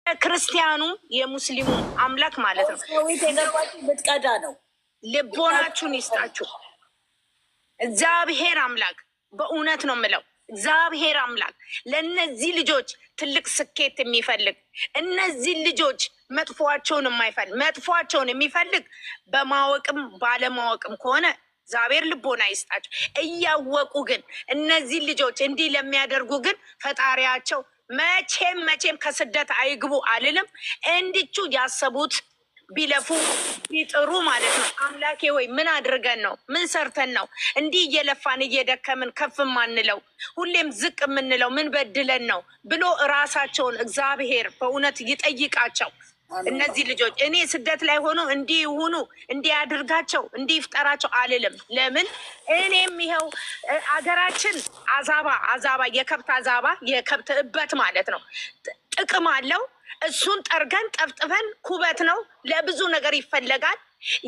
ክርስቲያኑ የሙስሊሙ አምላክ ማለት ነው። ብትቀዳ ነው። ልቦናችሁን ይስጣችሁ እግዚአብሔር አምላክ። በእውነት ነው የምለው እግዚአብሔር አምላክ ለእነዚህ ልጆች ትልቅ ስኬት የሚፈልግ እነዚህ ልጆች መጥፎቸውን የማይፈልግ መጥፎቸውን የሚፈልግ በማወቅም ባለማወቅም ከሆነ እግዚአብሔር ልቦና ይስጣቸው። እያወቁ ግን እነዚህ ልጆች እንዲህ ለሚያደርጉ ግን ፈጣሪያቸው መቼም ከስደት አይግቡ አልልም። እንድቹ ያሰቡት ቢለፉ ቢጥሩ ማለት ነው። አምላኬ ወይ ምን አድርገን ነው ምን ሰርተን ነው እንዲህ እየለፋን እየደከምን ከፍ ማንለው ሁሌም ዝቅ የምንለው ምን በድለን ነው ብሎ እራሳቸውን እግዚአብሔር በእውነት ይጠይቃቸው። እነዚህ ልጆች እኔ ስደት ላይ ሆኖ እንዲህ ይሁኑ እንዲህ ያድርጋቸው እንዲህ ይፍጠራቸው አልልም። ለምን እኔም ይኸው አገራችን አዛባ የከብት አዛባ የከብት እበት ማለት ነው ጥቅም አለው። እሱን ጠርገን ጠፍጥፈን ኩበት ነው ለብዙ ነገር ይፈለጋል።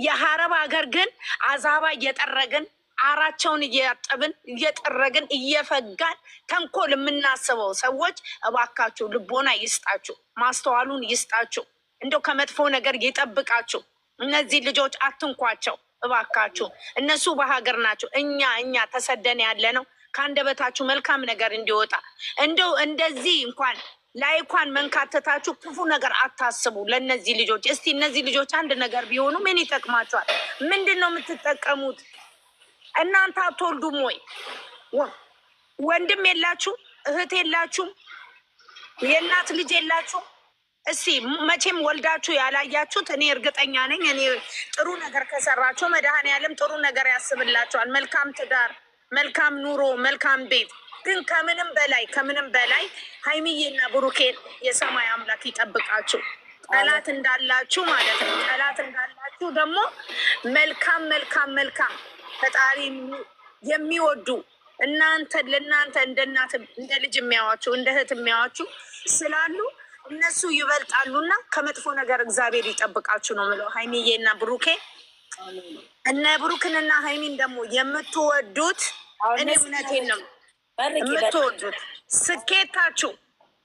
የሀረብ ሀገር ግን አዛባ እየጠረግን አራቸውን እያጠብን እየጠረግን እየፈጋን ተንኮል የምናስበው ሰዎች እባካችሁ ልቦና ይስጣችሁ፣ ማስተዋሉን ይስጣችሁ፣ እንደው ከመጥፎ ነገር ይጠብቃችሁ። እነዚህ ልጆች አትንኳቸው እባካችሁ። እነሱ በሀገር ናቸው። እኛ ተሰደን ያለ ነው። ከአንደበታችሁ መልካም ነገር እንዲወጣ እንደው እንደዚህ እንኳን ላይኳን መንካተታችሁ ክፉ ነገር አታስቡ ለእነዚህ ልጆች። እስቲ እነዚህ ልጆች አንድ ነገር ቢሆኑ ምን ይጠቅማቸዋል? ምንድን ነው የምትጠቀሙት? እናንተ አትወልዱም ወይ? ወንድም የላችሁ? እህት የላችሁም? የእናት ልጅ የላችሁ? እስቲ መቼም ወልዳችሁ ያላያችሁት እኔ እርግጠኛ ነኝ። እኔ ጥሩ ነገር ከሰራችሁ መድኃኔዓለም ጥሩ ነገር ያስብላችኋል። መልካም ትዳር፣ መልካም ኑሮ፣ መልካም ቤት። ግን ከምንም በላይ ሀይሚዬና ብሩኬን የሰማይ አምላክ ይጠብቃችሁ። ጠላት እንዳላችሁ ማለት ነው። ጠላት እንዳላችሁ ደግሞ መልካም ፈጣሪ የሚወዱ ለእናንተ እንደ እናት እንደ ልጅ የሚያዋችሁ እንደ እህት የሚያዋችሁ ስላሉ እነሱ ይበልጣሉና ከመጥፎ ነገር እግዚአብሔር ይጠብቃችሁ ነው የምለው። ሀይሚዬና ብሩኬ እነ ብሩክንና ሀይሚን ደግሞ የምትወዱት እኔ እውነቴን ነው የምትወዱት ስኬታችሁ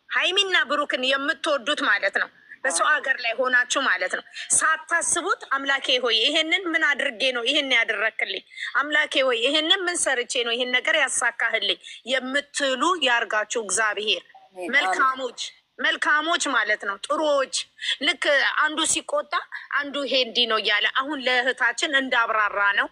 ሀይሚና ብሩክን የምትወዱት ማለት ነው። በሰው ሀገር ላይ ሆናችሁ ማለት ነው ሳታስቡት አምላኬ ሆይ ይሄንን ምን አድርጌ ነው ይሄን ያደረክልኝ፣ አምላኬ ሆይ ይሄንን ምን ሰርቼ ነው ይሄን ነገር ያሳካህልኝ የምትሉ ያርጋችሁ እግዚአብሔር። መልካሞች ማለት ነው ጥሩዎች። ልክ አንዱ ሲቆጣ አንዱ ይሄ እንዲህ ነው እያለ አሁን ለእህታችን እንዳብራራ ነው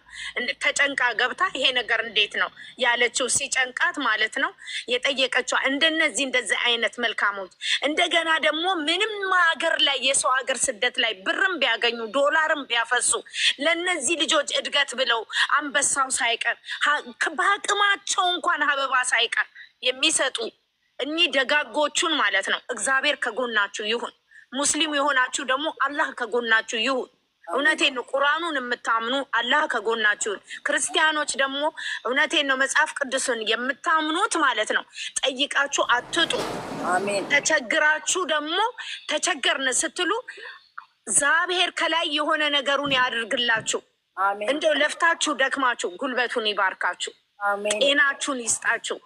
ተጨንቃ ገብታ ይሄ ነገር እንዴት ነው ያለችው ሲጨንቃት ማለት ነው የጠየቀችው። እንደዚህ አይነት መልካሞች እንደገና ደግሞ ምንም ሀገር ላይ የሰው ሀገር ስደት ላይ ብርም ቢያገኙ ዶላርም ቢያፈሱ ለእነዚህ ልጆች እድገት ብለው አንበሳው ሳይቀር በአቅማቸው እንኳን አበባ ሳይቀር የሚሰጡ እኚህ ደጋጎቹን ማለት ነው እግዚአብሔር ከጎናችሁ ይሁን። ሙስሊም የሆናችሁ ደግሞ አላህ ከጎናችሁ ይሁን። እውነቴን ነው። ቁርአኑን የምታምኑ አላህ ከጎናችሁ ይሁን። ክርስቲያኖች ደግሞ እውነቴን ነው መጽሐፍ ቅዱስን የምታምኑት ማለት ነው ጠይቃችሁ አትጡ። አሜን። ተቸግራችሁ ደግሞ ተቸገርን ስትሉ እግዚአብሔር ከላይ የሆነ ነገሩን ያድርግላችሁ። እንደው ለፍታችሁ ደክማችሁ ጉልበቱን ይባርካችሁ። ጤናችሁን ይስጣችሁ።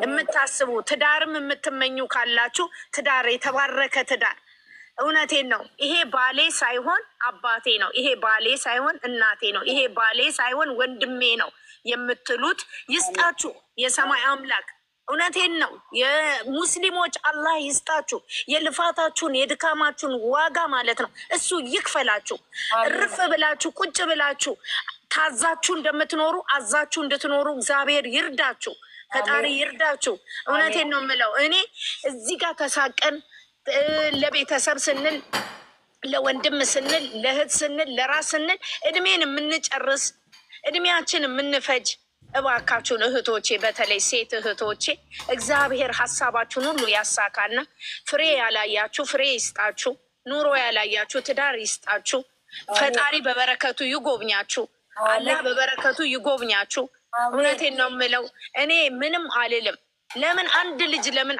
የምታስቡ ትዳርም የምትመኙ ካላችሁ ትዳር የተባረከ ትዳር እውነቴን ነው። ይሄ ባሌ ሳይሆን አባቴ ነው፣ ይሄ ባሌ ሳይሆን እናቴ ነው፣ ይሄ ባሌ ሳይሆን ወንድሜ ነው የምትሉት ይስጣችሁ የሰማይ አምላክ። እውነቴን ነው። የሙስሊሞች አላህ ይስጣችሁ የልፋታችሁን የድካማችሁን ዋጋ ማለት ነው እሱ ይክፈላችሁ። እርፍ ብላችሁ ቁጭ ብላችሁ ታዛችሁ እንደምትኖሩ አዛችሁ እንድትኖሩ እግዚአብሔር ይርዳችሁ። ፈጣሪ ይርዳችሁ። እውነቴን ነው የምለው። እኔ እዚህ ጋር ተሳቀን ለቤተሰብ ስንል፣ ለወንድም ስንል፣ ለእህት ስንል፣ ለራስ ስንል እድሜን የምንጨርስ እድሜያችን የምንፈጅ እባካችሁን እህቶቼ፣ በተለይ ሴት እህቶቼ እግዚአብሔር ሀሳባችሁን ሁሉ ያሳካና ፍሬ ያላያችሁ ፍሬ ይስጣችሁ። ኑሮ ያላያችሁ ትዳር ይስጣችሁ። ፈጣሪ በበረከቱ ይጎብኛችሁ። አላህ በበረከቱ ይጎብኛችሁ። እውነቴን ነው የምለው። እኔ ምንም አልልም። ለምን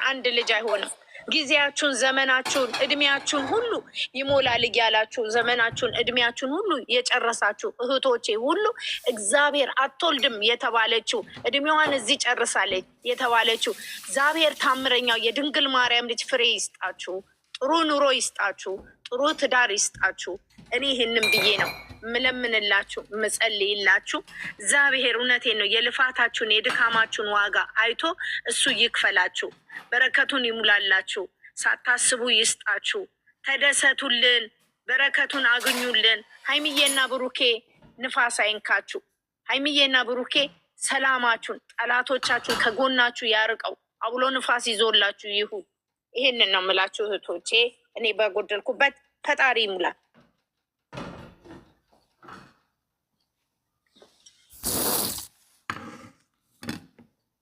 አንድ ልጅ አይሆንም? ጊዜያችሁን፣ ዘመናችሁን፣ እድሜያችሁን ሁሉ ይሞላል እያላችሁ ዘመናችሁን፣ እድሜያችሁን ሁሉ የጨረሳችሁ እህቶቼ ሁሉ እግዚአብሔር አትወልድም የተባለችው እድሜዋን እዚህ ጨርሳለች የተባለችው እግዚአብሔር ታምረኛው የድንግል ማርያም ልጅ ፍሬ ይስጣችሁ። ጥሩ ኑሮ ይስጣችሁ፣ ጥሩ ትዳር ይስጣችሁ። እኔ ይህንን ብዬ ነው ምለምንላችሁ ምጸልይላችሁ። እግዚአብሔር እውነቴን ነው የልፋታችሁን የድካማችሁን ዋጋ አይቶ እሱ ይክፈላችሁ፣ በረከቱን ይሙላላችሁ፣ ሳታስቡ ይስጣችሁ። ተደሰቱልን፣ በረከቱን አግኙልን። ሀይሚዬና ብሩኬ ንፋስ አይንካችሁ። ሀይሚዬና ብሩኬ ሰላማችሁን፣ ጠላቶቻችሁን ከጎናችሁ ያርቀው፣ አውሎ ንፋስ ይዞላችሁ ይሁን። ይሄንን ነው የምላችሁ እህቶቼ። እኔ በጎደልኩበት ፈጣሪ ይሙላ።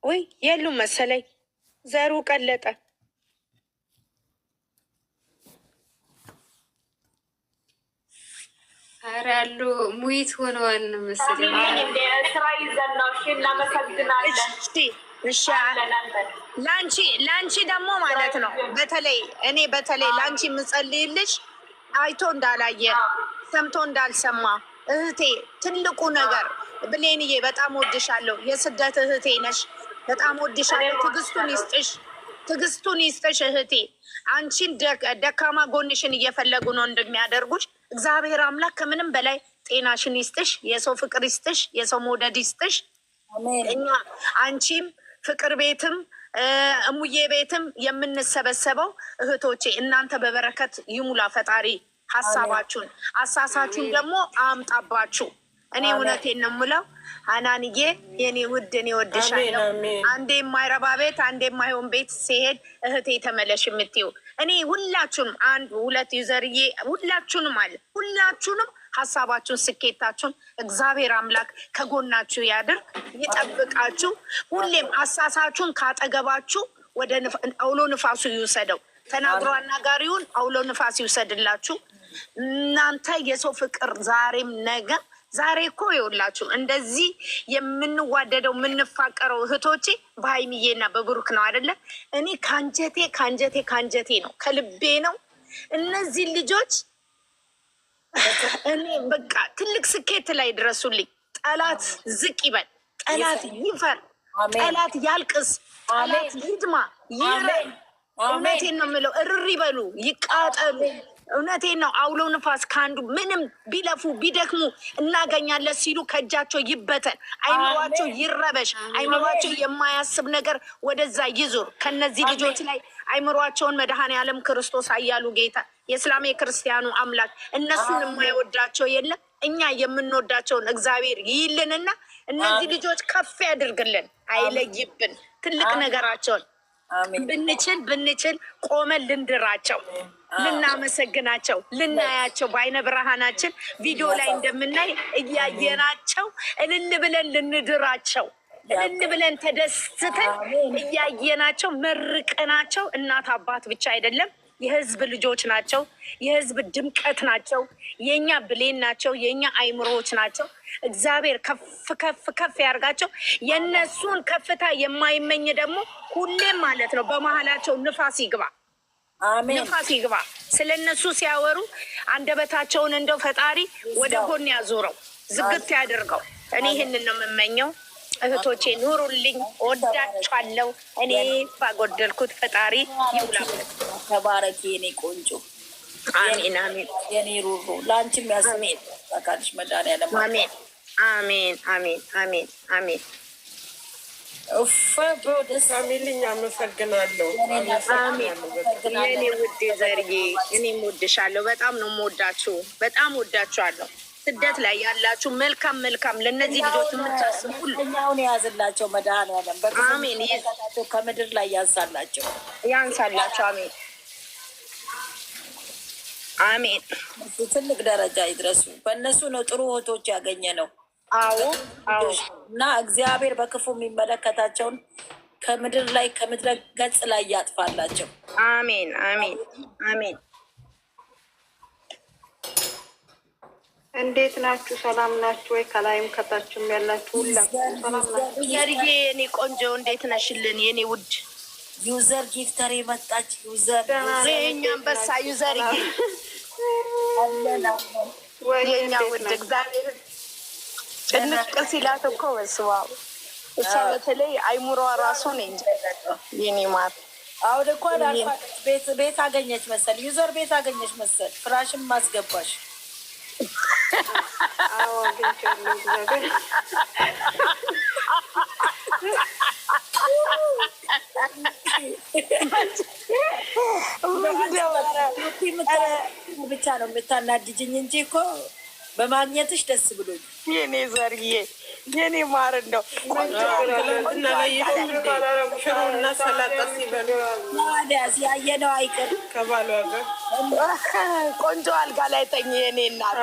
ወይ የሉም መሰለኝ፣ ዘሩ ቀለጠ። ኧረ ያሉ ሙይት ሆነዋል መሰለኝ። ስራ ይዘን ነው። እሺ እናመሰግናለን። ለአንቺ ደግሞ ማለት ነው በተለይ ለአንቺ የምጸልይልሽ አይቶ እንዳላየ ሰምቶ እንዳልሰማ እህቴ፣ ትልቁ ነገር ብሌንዬ፣ በጣም ወድሻለሁ። የስደት እህቴ ነሽ። በጣም ወድሻለሁ። ትዕግስቱን ይስጥሽ እህቴ። አንቺን ደካማ ጎንሽን እየፈለጉ ነው እንደሚያደርጉሽ። እግዚአብሔር አምላክ ከምንም በላይ ጤናሽን ይስጥሽ፣ የሰው ፍቅር ይስጥሽ፣ የሰው መውደድ ይስጥሽ። እኛ አንቺም ፍቅር ቤትም እሙዬ ቤትም የምንሰበሰበው እህቶቼ እናንተ በበረከት ይሙላ ፈጣሪ። ሀሳባችሁን አሳሳችሁን ደግሞ አምጣባችሁ። እኔ እውነቴን ነው የምለው። ሀናንዬ የኔ ውድ እኔ ወድሻለሁ። አንዴ የማይረባ ቤት አንዴ የማይሆን ቤት ሲሄድ እህቴ ተመለሽ የምትይው እኔ ሁላችሁንም አንድ ሁለት ዩዘርዬ ሁላችሁንም አለ ሁላችሁንም ሀሳባችሁን ስኬታችሁን እግዚአብሔር አምላክ ከጎናችሁ ያድርግ፣ ይጠብቃችሁ። ሁሌም አሳሳችሁን ካጠገባችሁ ወደ አውሎ ንፋሱ ይውሰደው። ተናግሮ አናጋሪውን አውሎ ንፋስ ይውሰድላችሁ። እናንተ የሰው ፍቅር ዛሬም ነገ ዛሬ እኮ ይኸውላችሁ እንደዚህ የምንዋደደው የምንፋቀረው እህቶቼ በሀይሚዬና በብሩክ ነው አይደለ? እኔ ከአንጀቴ ነው ከልቤ ነው። እነዚህ ልጆች እኔ በቃ ትልቅ ስኬት ላይ ድረሱልኝ። ጠላት ዝቅ ይበል፣ ጠላት ይፈር፣ ጠላት ያልቅስ፣ ጠላት ይድማ፣ ይረን። እውነቴን ነው የምለው። እርር ይበሉ፣ ይቃጠሉ። እውነቴን ነው። አውሎ ንፋስ ከአንዱ ምንም ቢለፉ ቢደክሙ እናገኛለን ሲሉ ከእጃቸው ይበተን፣ አይምሯቸው ይረበሽ፣ አይምሯቸው የማያስብ ነገር ወደዛ ይዙር። ከነዚህ ልጆች ላይ አይምሯቸውን መድኃኔዓለም ክርስቶስ አያሉ ጌታ የእስላም የክርስቲያኑ አምላክ እነሱን የማይወዳቸው የለም። እኛ የምንወዳቸውን እግዚአብሔር ይይልንና እነዚህ ልጆች ከፍ ያድርግልን፣ አይለይብን ትልቅ ነገራቸውን። ብንችል ቆመን ልንድራቸው፣ ልናመሰግናቸው፣ ልናያቸው በአይነ ብርሃናችን ቪዲዮ ላይ እንደምናይ እያየናቸው እልል ብለን ልንድራቸው፣ እልል ብለን ተደስተን እያየናቸው መርቀናቸው። እናት አባት ብቻ አይደለም የህዝብ ልጆች ናቸው። የህዝብ ድምቀት ናቸው። የኛ ብሌን ናቸው። የኛ አይምሮዎች ናቸው። እግዚአብሔር ከፍ ከፍ ከፍ ያርጋቸው። የነሱን ከፍታ የማይመኝ ደግሞ ሁሌም ማለት ነው በመሀላቸው ንፋስ ይግባ፣ ንፋስ ይግባ። ስለ እነሱ ሲያወሩ አንደበታቸውን እንደው ፈጣሪ ወደ ጎን ያዞረው፣ ዝግት ያደርገው። እኔ ይህንን ነው የምመኘው። እህቶቼ ኑሩልኝ፣ ወዳችኋለሁ። እኔ ባጎደልኩት ፈጣሪ ይውላበት። ተባረኪ የኔ ቆንጆ። አሜን አሜን። የኔ ሩሩ ለአንቺም ያስሜን ታካልሽ መድኃኒዓለም። አሜን አሜን አሜን አሜን አሜን። ኡፍ ደስ አሜልኝ። አመሰግናለሁ። የኔ ውድ ዘርዬ እኔም ወድሻለሁ። በጣም ነው የምወዳችሁ፣ በጣም ወዳችኋለሁ። ስደት ላይ ያላችሁ መልካም ለእነዚህ ልጆች የምታስቡ እኛውን የያዝላቸው መድኃኒዓለም አሜን። ከምድር ላይ ያንሳላቸው። አሜን አሜን። ትልቅ ደረጃ ይድረሱ። በእነሱ ነው ጥሩ እህቶች ያገኘ ነው። አዎ እና እግዚአብሔር በክፉ የሚመለከታቸውን ከምድር ገጽ ላይ ያጥፋላቸው። አሜን አሜን አሜን። እንዴት ናችሁ? ሰላም ናችሁ ወይ? ከላይም ከታችም ያላችሁ ሁላችሁ ሰላም ናችሁ? ዘርዬ የኔ ቆንጆ እንዴት ነሽልን? የኔ ውድ ዩዘር ጊፍተር የመጣች ዩዘር የኛ አንበሳ ዩዘርዬ የኛ ውድ እግዚአብሔር ጭንቅ ሲላት እኮ በስዋው እሷ በተለይ አይሙሯ ራሱ ነው እንጂ የኔ ማር አሁን እኮ አልኳት ቤት አገኘች መሰል፣ ዩዘር ቤት አገኘች መሰል፣ ፍራሽም ማስገባሽ። አዎ አግኝቻለሁ። እግዚአብሔር ብቻ ነው የምታናድጅኝ እንጂ እኮ በማግኘትሽ ደስ ብሎኝ። የኔ ዘርዬ የኔ ማር እንደው ሽሮና ሰላጣ ሲበሉ ያየነው አይቀር ከባሏ ጋር ቆንጆ አልጋ ላይ ተኝ የኔ እናት።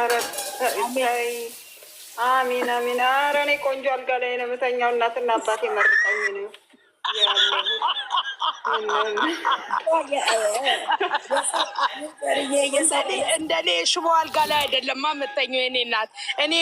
አሚን አሚን። ኧረ እኔ ቆንጆ አልጋ ላይ ነው የምተኛው። እናትና አባቴ መርቀኝ ነው እንደኔ የሽቦ አልጋ ላይ አይደለማ የምተኘው የኔ እናት። እኔ